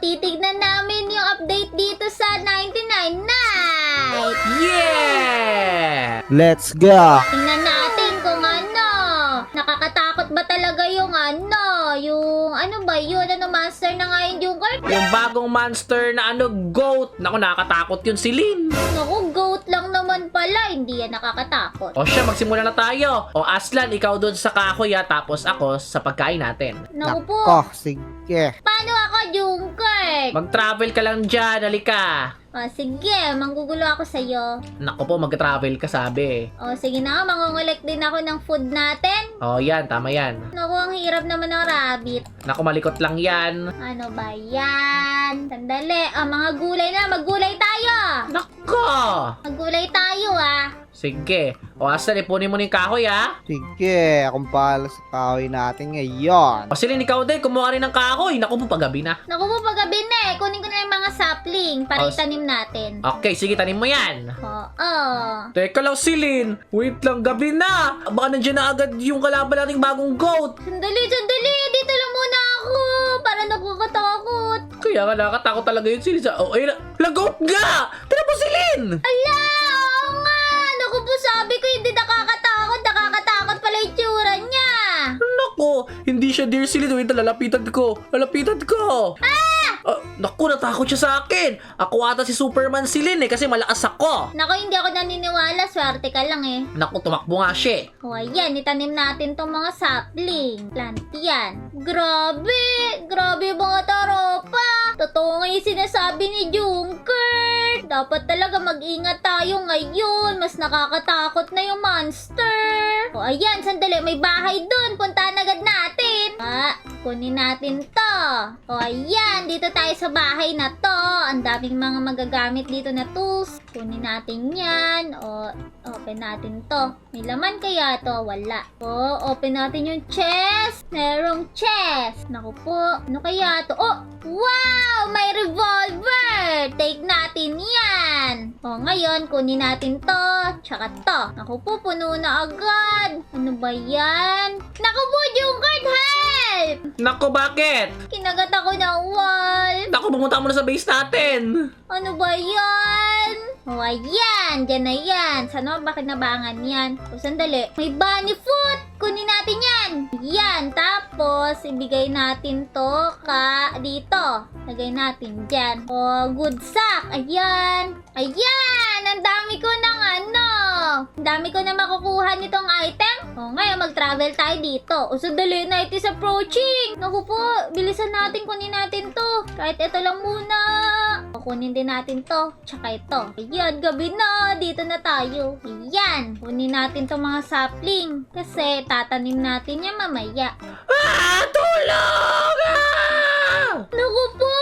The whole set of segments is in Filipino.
titignan namin yung update dito sa 99 Night. Yeah! Let's go! Tingnan natin kung ano. Nakakatakot ba talaga yung ano ba yun? Ano monster na nga yung Joker? Yung bagong monster na goat. Naku, nakakatakot yun si Lynn. Naku, goat lang naman pala. Hindi yan nakakatakot. O siya, magsimula na tayo. O Aslan, ikaw doon sa kahoy tapos ako sa pagkain natin. Naku po. Nako, sige. Paano ako, Joker? Mag-travel ka lang dyan, halika. O, sige. Manggugulo ako sa'yo. Naku po, mag-travel ka sabi. O, sige na nga. Mangungulek din ako ng food natin. O yan, tama yan. Naku, ang hirap naman ng rabbit. Naku, malikot lang yan. Ano ba yan? Sandali. Mga gulay na. Maggulay tayo. Nako! Maggulay tayo, Sige. O Aslan, ipunin mo na yung kahoy Sige, akong bahala sa kahoy natin ngayon. O Lynn, ikaw din, kumuha rin ng kahoy. Naku po, paggabi na. Naku po, paggabi na Kunin ko na yung mga sapling para O, itanim natin. Okay, sige, tanim mo yan. Oo. Teka lang, Lynn. Wait lang, gabi na. Baka nandiyan na agad yung kalaban nating bagong goat. Sandali. Dito lang muna ako. Para nakakatakot. Kaya nga nakatakot talaga yun si Lynn. Oh, ayun na. Goat nga! Tira mo si Lynn! Ala! Oo nga! Naku po, sabi ko hindi nakakatakot. Nakakatakot pala yung tsura niya. Naku, hindi siya dear si Lynn. Wait, lalapitan ko. Naku, natakot siya sa akin. Ako ata si Superman si Lynn kasi malakas ako. Naku, hindi ako naniniwala. Swerte ka lang Naku, tumakbo nga siya. O, ayan. Itanim natin tong mga sapling. Plant yan. Grabe mga taropa. Totoo nga yung sinasabi ni Junker. Dapat talaga mag-ingat tayo ngayon. Mas nakakatakot na yung monster. O, ayan. Sandali. May bahay dun. Puntahan agad natin. Kunin natin to. O, ayan. Dito tayo sa bahay na to. Ang daming mga magagamit dito na tools. Kunin natin yan. O, open natin to. May laman kaya to? Wala. O, open natin yung chest. Merong chest. Naku po. Ano kaya to? Oh, wow! May revolver! Take natin yan. O, ngayon, kunin natin to. Tsaka to. Naku po, puno na agad. Ano ba yan? Naku po, Junker, help! Naku, bakit? Kinagat ako ng wall. Naku, pumunta mo na sa base natin. Ano ba yan? O, ayan. Diyan na yan. Sana bakinabangan yan. O, sandali. May bunny foot. Kunin natin yan. Yan. Tapos, ibigay natin to dito. Lagay natin dyan. O, good sack. Ayan. Ayan. Ang dami ko ng Ang dami ko na makukuha nitong item. O, ngayon mag-travel tayo dito. O, sandali. Night is approaching. Naku po. Bilisan natin. Kunin natin to. Kahit ito lang muna. O, kunin din natin to. Tsaka ito. Ayan. Gabi na. Dito na tayo. Ayan. Kunin natin tong mga sapling. Kasi tatanim natin yan mamaya. Tulong! Naku po!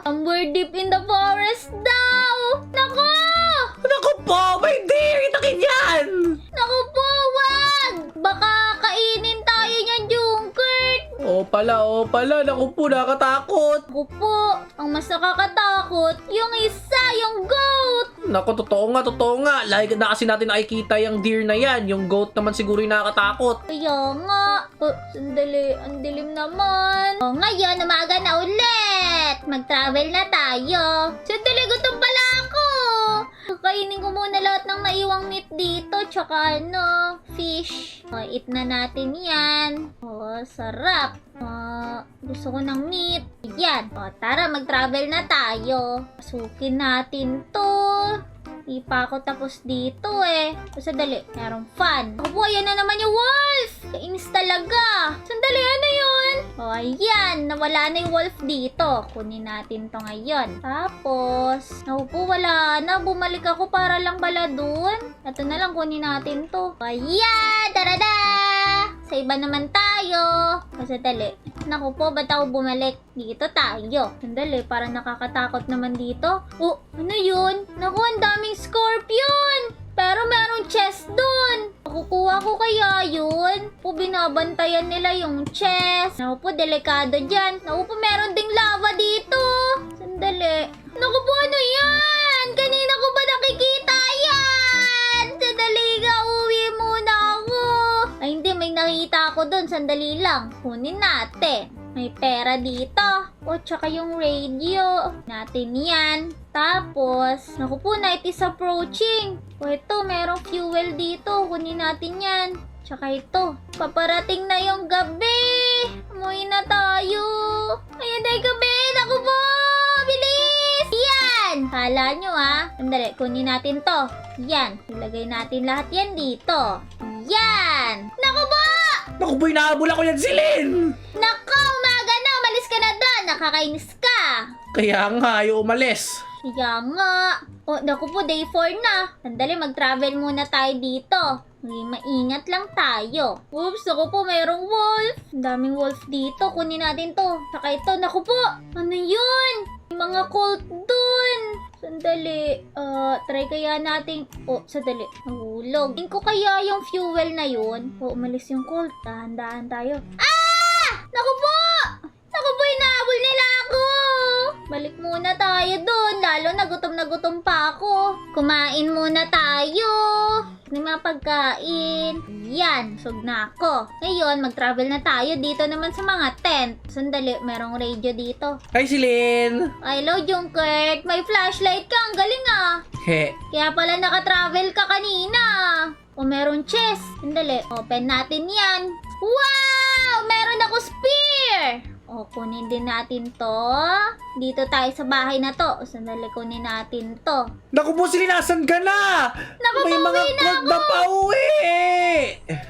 Somewhere deep in the forest daw! Naku! Naku po, may deer! Itakin yan! Naku po, wag! Baka kainin tayo niyan, Junkert! O pala. Naku po, nakakatakot. Naku po, ang mas nakakatakot, yung isa, yung goat! Naku, totoo nga. Like na kasi natin nakikita yung deer na yan. Yung goat naman siguro yung nakakatakot. Kaya nga. Sandali, ang dilim naman. O, ngayon, umaga na ulit. Mag-travel na tayo. Sandali, gutom pala ako. Kakainin ko muna lahat ng naiwang meat dito. Tsaka fish. O, eat na natin yan. O, sarap. Gusto ko ng meat. Yan. O, tara, mag-travel na tayo. Pasukin natin to. Di pa ako tapos dito O, sandali. Merong fan. Ako, ayan na naman yung wolf. Kainis talaga. Sandali, ano yun? O, ayan. Nawala na yung wolf dito. Kunin natin to ngayon. Tapos, naku po, wala na. Bumalik ako para lang bala dun. Ito na lang, kunin natin to. O, ayan. Tarada! Sa iba naman tayo. O, sandali. Naku po, ba't ako bumalik? Dito tayo. Sandali, parang nakakatakot naman dito. Oh, ano yun? Naku, ang daming scorpion! Pero merong chest dun. Makukuha ko kaya yun? Po, binabantayan nila yung chest. Naku po, delikado dyan. Naku po, meron ding lava dito. Sandali. Naku po, ano yan? Kanina ko ba nakikita yan? Sandali nga, uwi muna ako. Ay, hindi. May nakita ako dun. Sandali lang. Kunin natin. May pera dito. O, tsaka yung radio. Natin yan. Tapos, naku po, night is approaching. O, ito, merong fuel dito. Kunin natin yan. Tsaka ito. Paparating na yung gabi. Umuwi na tayo. Ayan na yung gabi. Naku po. Bilis. Yan. Kala nyo Sandali, kunin natin to. Yan. Ilagay natin lahat yan dito. Yan. Naku po. Naku po, inahabol ako yan, Celine! Nako, umaga na. Umalis ka na doon. Nakakainis ka. Kaya nga, ayaw umalis. Kaya nga. O, naku po, day 4 na. Sandali, mag-travel muna tayo dito. Maingat lang tayo. Oops, naku po, mayroong wolf. Ang daming wolf dito. Kunin natin to. Saka ito, naku po. Ano yun? May mga cult dun. Sandali. Try kaya natin. Oh, sandali. Nahulog. Tingin ko kaya yung fuel na yun. Oh, umalis yung cult. Dahan-dahan tayo. Ah! Naku po! Naku po, inahabol nila ako. Balik muna tayo dun. Lalo na gutom pa ako. Kumain muna tayo. May mga pagkain. Yan, sug na ako. Ngayon, mag-travel na tayo dito naman sa mga tent. Sandali, merong radio dito. Hi, Celine! Hello, Junkert. May flashlight ka. Ang galing He. Kaya pala naka-travel ka kanina. O, meron chest. Sandali, open natin yan. Wow! Meron ako spear! O, kunin din natin to. Dito tayo sa bahay na to. O, sandali, kunin natin to. Naku po, Celine, nasan ka na? Naku, May mga pauwi na cult ako. na pauwi!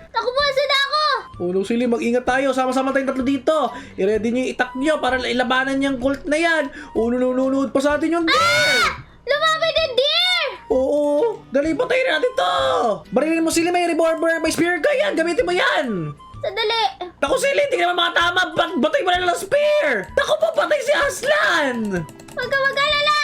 Naku po, saan ako? Oh no, Celine, mag-ingat tayo. Sama-sama tayong tatlo dito. I-ready nyo yung itak nyo para ilabanan yung cult na yan. Oh, nununood pa sa atin yung deer! Lumapit yung deer! Oo, dali, patayin natin to. Barilin mo, Celine, may revolver, may spear ka yan. Gamitin mo yan. Sandali. Naku, Celine, hindi ka naman makatama. Batay mo na lang spear. Naku po, patay si Aslan. Huwag ka mag-alala.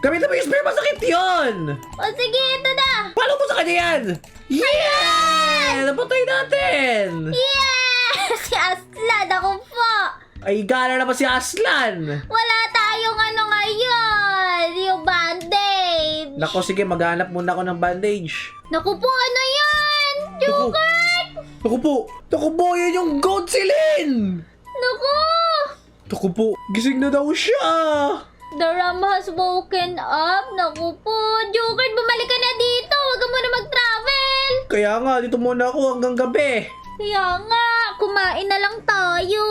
Gamitin mo yung spear, masakit yun. O sige, ito na. Paano mo sa kanya yan? Yeah! Napatay natin. Yeah! Si Aslan, ako po. Ay, gala naman si Aslan. Wala tayong ano ngayon. Yung band-aid. Naku, sige, maghanap muna ako ng bandage. Naku po, ano yan? Joker! Naku po, yan yung goat, Celine. Naku! Naku po, gising na daw siya. The ram has woken up. Naku po. Joker, bumalik ka na dito. Huwag ka muna mag-travel. Kaya nga, dito muna ako hanggang gabi. Kaya nga, kumain na lang tayo.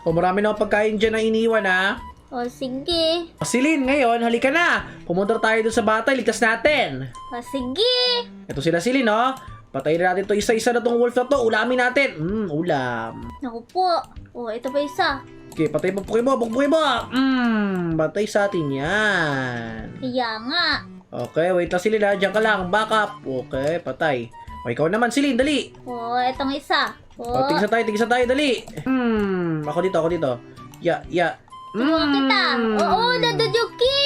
O, marami na akong pagkain dyan na iniwan, ha? O sige. O, Celine, ngayon, halika na. Pumunta tayo doon sa bata, ligtas natin. O sige. Ito sila, Celine, oh. Patayin na natin to isa-isa na tong wolf na to. Ulamin natin. Ulam. Naku po. O, ito pa isa. Okay, patay mo, pukpukin mo. Patay sa atin yan. Kaya nga. Okay, wait lang, Celine, ha. Diyan ka lang, backup. Okay, patay. O, ikaw naman, Celine, dali. O, itong isa. O, O, tigisa tayo, dali. Ako dito. Ya. tulungan kita. Oo, Dadojuki.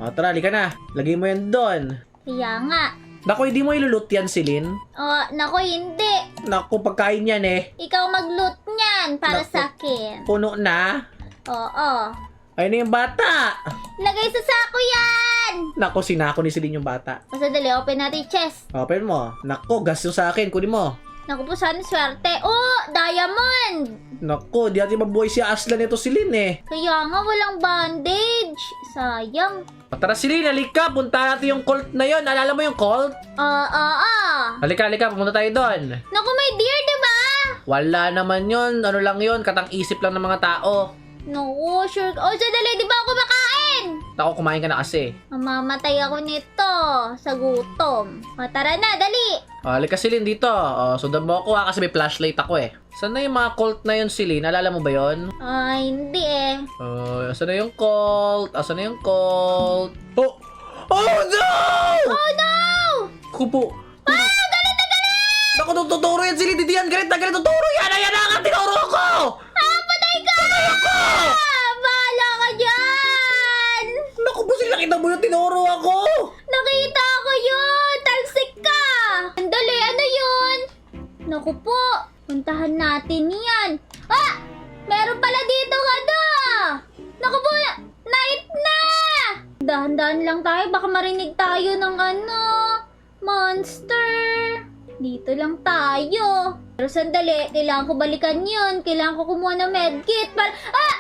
O, tara, halika na. Lagay mo yan doon. Kaya nga. Naku, hindi mo ilulot yan, Celine. O, naku, hindi. Naku, pagkain yan eh. Ikaw mag-loot niyan para Naku. sa akin. Puno na. Oo. Ayun na yung bata. Lagay sa sako yan. Naku, sinako ni Celine yung bata. O, sandali, open natin yung chest. Open mo. Naku, gasto sa akin. Kunin mo. Naku po, sana swerte. Oh, diamond. Naku, di natin mabuhay si Aslan ito, Celine eh. Kaya nga, walang bandage. Sayang. Tara, Celine, halika. Punta natin yung cult na yon. Alala mo yung cult? Halika. Pumunta tayo doon. Naku, may deer, diba? Wala naman yon. Ano lang yon? Katang-isip lang ng mga tao. Naku, sure. Oh, sandali, di ba ako makain? Naku, kumain ka na kasi. Mamamatay ako nito sa gutom. O, tara na, dali. Halika, Celine, dito. Sundan mo ako kasi may flashlight ako eh. Saan na yung mga cult na yun, Celine? Alala mo ba yon? Hindi eh. Asan na yung cult? Oh! Oh no! Oh no! Kupo. Galit na galit! Naku, tuturo yan, Celine. Hindi yan. Galit na galit. Tuturo yan. Ayan na nga. Tinuro ako. Patay ka! Bahala ka dyan! Naku po, Celine. Nakita mo yung tinuro ako. Nakita ko yun! Talsik ka! Andali, ano yun? Naku po, puntahan natin yan. Ah! Meron pala dito ano? Naku po, night na! Dahan-dahan lang tayo, baka marinig tayo ng ano, monster. Dito lang tayo. Pero sandali, kailangan ko balikan yun. Kailangan ko kumuha ng medkit para... Ah!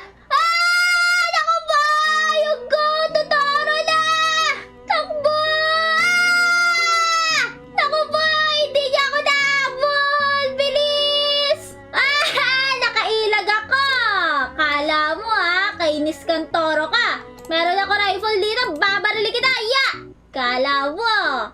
Inis kang toro ka. Meron ako rifle dito, babarili kita, ya! Kala mo.